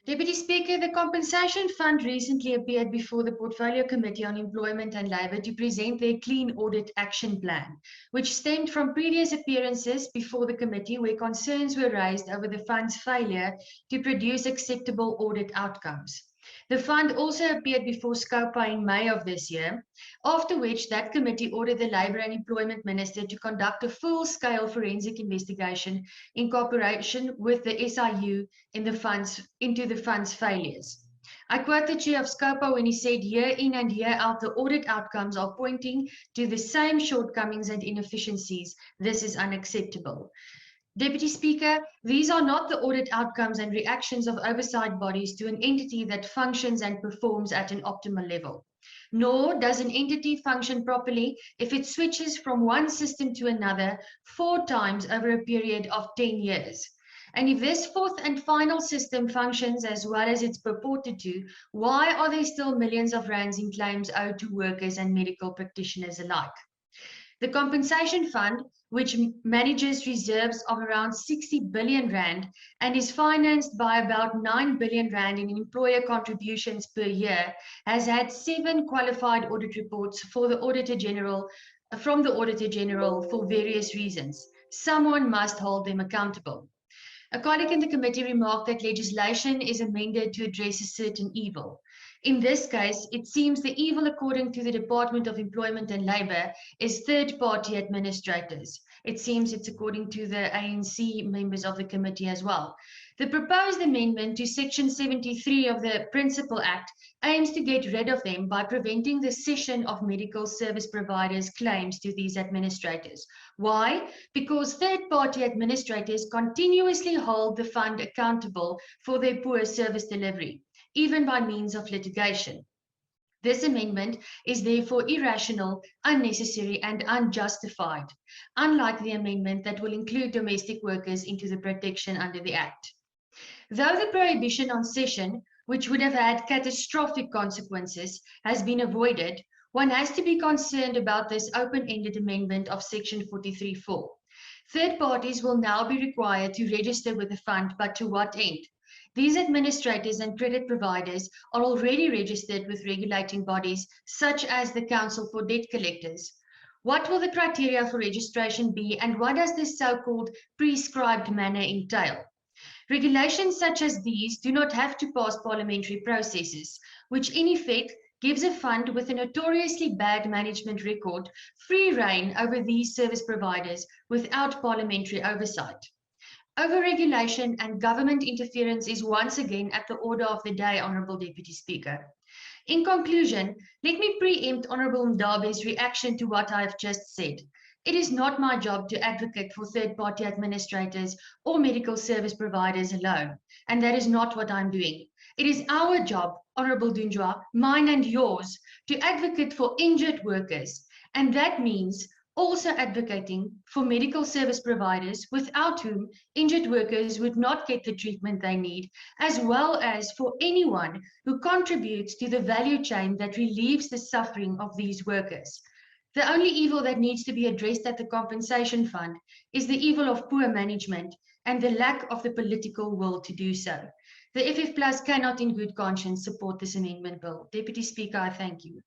Deputy Speaker, the Compensation Fund recently appeared before the Portfolio Committee on Employment and Labour to present their Clean Audit Action Plan, which stemmed from previous appearances before the committee where concerns were raised over the fund's failure to produce acceptable audit outcomes. The fund also appeared before SCOPA in May of this year, after which that committee ordered the Labour and Employment Minister to conduct a full-scale forensic investigation in cooperation with the SIU into the fund's failures. I quote the chair of SCOPA when he said, year in and year out, the audit outcomes are pointing to the same shortcomings and inefficiencies. This is unacceptable. Deputy Speaker, these are not the audit outcomes and reactions of oversight bodies to an entity that functions and performs at an optimal level. Nor does an entity function properly if it switches from one system to another 4 times over a period of 10 years. And if this fourth and final system functions as well as it's purported to, why are there still millions of rands in claims owed to workers and medical practitioners alike? The Compensation Fund, which manages reserves of around 60 billion rand and is financed by about 9 billion rand in employer contributions per year, has had 7 qualified audit reports from the Auditor General for various reasons. Someone must hold them accountable. A colleague in the committee remarked that legislation is amended to address a certain evil. In this case, it seems the evil, according to the Department of Employment and Labour, is third-party administrators. It seems it's according to the ANC members of the committee as well. The proposed amendment to Section 73 of the Principal Act aims to get rid of them by preventing the cession of medical service providers' claims to these administrators. Why? Because third-party administrators continuously hold the fund accountable for their poor service delivery, even by means of litigation. This amendment is therefore irrational, unnecessary, and unjustified, unlike the amendment that will include domestic workers into the protection under the Act. Though the prohibition on cession, which would have had catastrophic consequences, has been avoided, one has to be concerned about this open-ended amendment of Section 43(4). Third parties will now be required to register with the fund, but to what end? These administrators and credit providers are already registered with regulating bodies such as the Council for Debt Collectors. What will the criteria for registration be, and what does this so-called prescribed manner entail? Regulations such as these do not have to pass parliamentary processes, which in effect gives a fund with a notoriously bad management record free rein over these service providers without parliamentary oversight. Overregulation and government interference is once again at the order of the day, Honourable Deputy Speaker. In conclusion, let me preempt Honourable Ndabe's reaction to what I have just said. It is not my job to advocate for third-party administrators or medical service providers alone, and that is not what I'm doing. It is our job, Honourable Dunjwa, mine and yours, to advocate for injured workers, and that means also advocating for medical service providers without whom injured workers would not get the treatment they need, as well as for anyone who contributes to the value chain that relieves the suffering of these workers. The only evil that needs to be addressed at the Compensation Fund is the evil of poor management and the lack of the political will to do so. The FF Plus cannot in good conscience support this amendment bill. Deputy Speaker, I thank you.